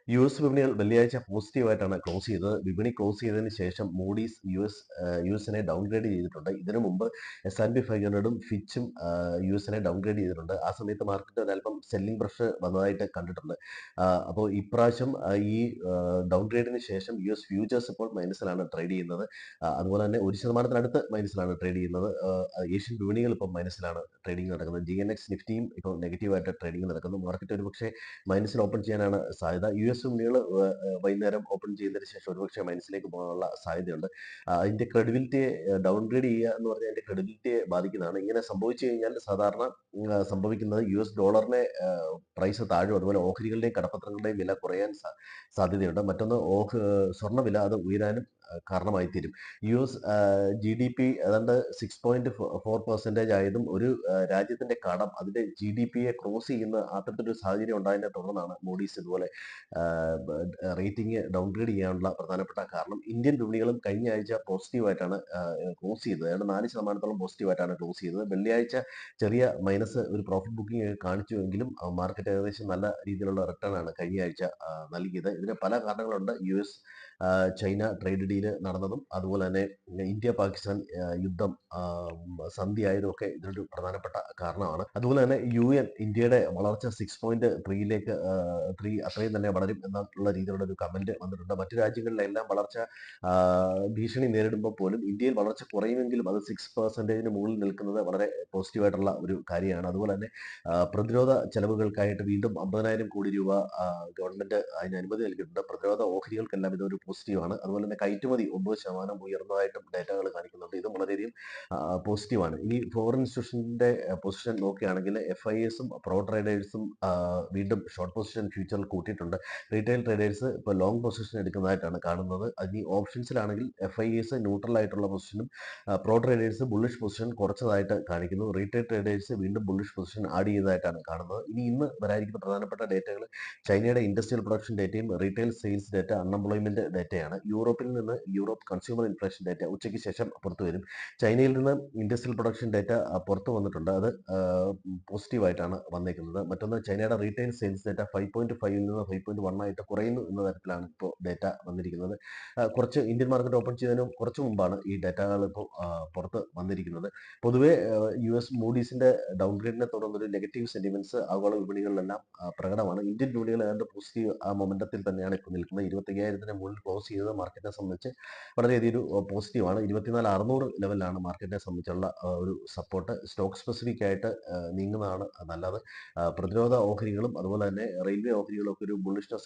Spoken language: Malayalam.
യുഎസ് വിപണികൾ വെള്ളിയാഴ്ച പോസിറ്റീവായിട്ടാണ് ക്ലോസ് ചെയ്തത്. വിപണി ക്ലോസ് ചെയ്തതിന് ശേഷം മൂഡീസ് യുഎസിനെ ഡൗൺഗ്രേഡ് ചെയ്തിട്ടുണ്ട്. ഇതിനു മുമ്പ് S&P 500ഉം ഫിച്ചും യുഎസിനെ ഡൗൺഗ്രേഡ് ചെയ്തിട്ടുണ്ട്. ആ സമയത്ത് മാർക്കറ്റ് ഒരല്പം സെല്ലിംഗ് പ്രഷർ വന്നതായിട്ട് കണ്ടിട്ടുണ്ട്. അപ്പോൾ ഇപ്രാവശ്യം ഈ ഡൗൺഗ്രേഡിന് ശേഷം യുഎസ് ഫ്യൂച്ചേഴ്സ് ഇപ്പോൾ മൈനസിലാണ് ട്രേഡ് ചെയ്യുന്നത്. അതുപോലെ തന്നെ 1% മൈനസിലാണ് ട്രേഡ് ചെയ്യുന്നത്. ഏഷ്യൻ വിപണികൾ ഇപ്പോൾ മൈനസിലാണ് ട്രേഡിംഗ് നടക്കുന്നത്. GNX നിഫ്റ്റിയും ഇപ്പോൾ നെഗറ്റീവായിട്ട് ട്രേഡിംഗ് നടക്കുന്നു. മാർക്കറ്റ് ഒരുപക്ഷെ മൈനസിൽ ഓപ്പൺ ചെയ്യാനാണ് സാധ്യത. യുഎസ് വിപണികൾ വൈകുന്നേരം ഓപ്പൺ ചെയ്തതിന് ശേഷം ഒരുപക്ഷെ മൈനസിലേക്ക് പോകാനുള്ള സാധ്യതയുണ്ട്. അതിന്റെ ക്രെഡിബിലിറ്റിയെ ഡൗൺഗ്രേഡ് ചെയ്യുക എന്ന് പറഞ്ഞാൽ അതിന്റെ ക്രെഡിബിലിറ്റിയെ ബാധിക്കുന്നതാണ്. ഇങ്ങനെ സംഭവിച്ചു കഴിഞ്ഞാൽ സാധാരണ സംഭവിക്കുന്നത് യുഎസ് ഡോളറിനെ പ്രൈസ് താഴും. അതുപോലെ ഓഹരികളുടെയും കടപ്പത്രങ്ങളുടെയും വില കുറയാൻ സാധ്യതയുണ്ട്. മറ്റൊന്ന് സ്വർണ്ണവില അത് ഉയരാനും കാരണമായിത്തീരും. യുഎസ് GDP ഏതാണ്ട് 6.4% ആയതും ഒരു രാജ്യത്തിന്റെ കടം അതിന്റെ GDPയെ ക്രോസ് ചെയ്യുന്ന അത്തരത്തിലൊരു സാഹചര്യം ഉണ്ടായതിനെ തുടർന്നാണ് മൂഡീസ് ഇതുപോലെ റേറ്റിംഗ് ഡൗൺഗ്രേഡ് ചെയ്യാനുള്ള പ്രധാനപ്പെട്ട കാരണം. ഇന്ത്യൻ വിപണികളും കഴിഞ്ഞ ആഴ്ച പോസിറ്റീവായിട്ടാണ് ക്ലോസ് ചെയ്തത്. ഏതാണ്ട് 4% പോസിറ്റീവായിട്ടാണ് ക്ലോസ് ചെയ്തത്. വെള്ളിയാഴ്ച ചെറിയ മൈനസ് ഒരു പ്രോഫിറ്റ് ബുക്കിംഗ് കാണിച്ചുവെങ്കിലും മാർക്കറ്റ് ഏകദേശം നല്ല രീതിയിലുള്ള റിട്ടേൺ ആണ് കഴിഞ്ഞ ആഴ്ച നൽകിയത്. ഇതിന് പല കാരണങ്ങളുണ്ട്. യുഎസ് ചൈന ട്രേഡ് ഡീല് നടന്നതും അതുപോലെ തന്നെ ഇന്ത്യ പാകിസ്ഥാൻ യുദ്ധം സന്ധിയായതും ഒക്കെ ഇതിനൊരു പ്രധാനപ്പെട്ട കാരണമാണ്. അതുപോലെ തന്നെ UN ഇന്ത്യയുടെ വളർച്ച 6.3ലേക്ക് 3 അത്രയും തന്നെ വളരും എന്നുള്ള രീതിയിലുള്ള ഒരു കമന്റ് വന്നിട്ടുണ്ട്. മറ്റു രാജ്യങ്ങളിലെല്ലാം വളർച്ച ഭീഷണി നേരിടുമ്പോൾ പോലും ഇന്ത്യയിൽ വളർച്ച കുറയുമെങ്കിലും അത് 6%-ന് മുകളിൽ നിൽക്കുന്നത് വളരെ പോസിറ്റീവായിട്ടുള്ള ഒരു കാര്യമാണ്. അതുപോലെ തന്നെ പ്രതിരോധ ചെലവുകൾക്കായിട്ട് വീണ്ടും 50,000 കോടി രൂപ ഗവൺമെന്റ് അതിന് അനുമതി നൽകിയിട്ടുണ്ട്. പ്രതിരോധ ഓഹരികൾക്കെല്ലാം ഇതൊരു പോസിറ്റീവാണ്. അതുപോലെ തന്നെ കയറ്റുമതി 9% ഉയർന്നതായിട്ടും ഡേറ്റകൾ കാണിക്കുന്നുണ്ട്. ഇതും വളരെയധികം പോസിറ്റീവാണ്. ഇനി ഫോറിൻ ഇൻസ്റ്റിറ്റ്യൂഷന്റെ പൊസിഷൻ നോക്കുകയാണെങ്കിൽ FISും പ്രോ ട്രേഡേഴ്സും വീണ്ടും ഷോർട്ട് പൊസിഷൻ ഫ്യൂച്ചറിൽ കൂട്ടിയിട്ടുണ്ട്. റീറ്റെയിൽ ട്രേഡേഴ്സ് ഇപ്പോൾ ലോങ് പൊസിഷൻ എടുക്കുന്നതായിട്ടാണ് കാണുന്നത്. ഇനി ഓപ്ഷൻസിലാണെങ്കിൽ FIS ന്യൂട്രൽ ആയിട്ടുള്ള പൊസിഷനും പ്രോ ട്രേഡേഴ്സ് ബുള്ളിഷ് പൊസിഷൻ കുറച്ചതായിട്ട് കാണിക്കുന്നു. റീറ്റെയിൽ ട്രേഡേഴ്സ് വീണ്ടും ബുള്ളിഷ് പൊസിഷൻ ആഡ് ചെയ്തതായിട്ടാണ് കാണുന്നത്. ഇന്ന് വരാനിരിക്കുന്ന പ്രധാനപ്പെട്ട ഡേറ്റകൾ ചൈനയുടെ ഇൻഡസ്ട്രിയൽ പ്രൊഡക്ഷൻ ഡേറ്റയും റീറ്റെയിൽ സെയിൽസ് ഡേറ്റ അൺഎംപ്ലോയ്മെന്റ് ഡേറ്റയാണ്. യൂറോപ്പിൽ നിന്ന് യൂറോപ്പ് കൺസ്യൂമർ ഇൻഫ്ലേഷൻ ഡേറ്റ ഉച്ചയ്ക്ക് ശേഷം പുറത്തു വരും. ചൈനയിൽ നിന്ന് ഇൻഡസ്ട്രിയൽ പ്രൊഡക്ഷൻ ഡേറ്റ പുറത്തു വന്നിട്ടുണ്ട്. അത് പോസിറ്റീവായിട്ടാണ് വന്നേക്കുന്നത്. മറ്റൊന്ന് ചൈനയുടെ റീറ്റെയിൽ സെയിൽസ് ഡേറ്റ 5.5ൽ നിന്ന് 5.1 ആയിട്ട് കുറയുന്നു എന്ന തരത്തിലാണ് ഇപ്പോൾ ഡേറ്റ വന്നിരിക്കുന്നത്. കുറച്ച് ഇന്ത്യൻ മാർക്കറ്റ് ഓപ്പൺ ചെയ്തതിനും കുറച്ച് മുമ്പാണ് ഈ ഡേറ്റകൾ ഇപ്പോൾ പുറത്ത് വന്നിരിക്കുന്നത്. പൊതുവെ US മൂഡീസിന്റെ ഡൗൺഗ്രേഡിനെ തുടർന്നൊരു നെഗറ്റീവ് സെന്റിമെന്റ്സ് ആഗോള വിപണികളിലെല്ലാം പ്രകടമാണ്. ഇന്ത്യൻ വിപണികൾ ഏതാണ്ട് പോസിറ്റീവ് മൊമെന്റത്തിൽ തന്നെയാണ് ഇപ്പോൾ നിൽക്കുന്നത്. 25,000-ന് മുകളിൽ ക്ലോസ് ചെയ്തത് മാർക്കറ്റിനെ സംബന്ധിച്ച് വളരെയധികം ഒരു പോസിറ്റീവാണ്. 24,600 ലെവലിലാണ് മാർക്കറ്റിനെ സംബന്ധിച്ചുള്ള ഒരു സപ്പോർട്ട്. സ്റ്റോക്ക് സ്പെസിഫിക് ആയിട്ട് നീങ്ങുന്നതാണ് നല്ലത്. പ്രതിരോധ ഓഹരികളും അതുപോലെ തന്നെ റെയിൽവേ ഓഹരികളും ഒക്കെ ഒരു ബുള്ളിഷ്നെസ്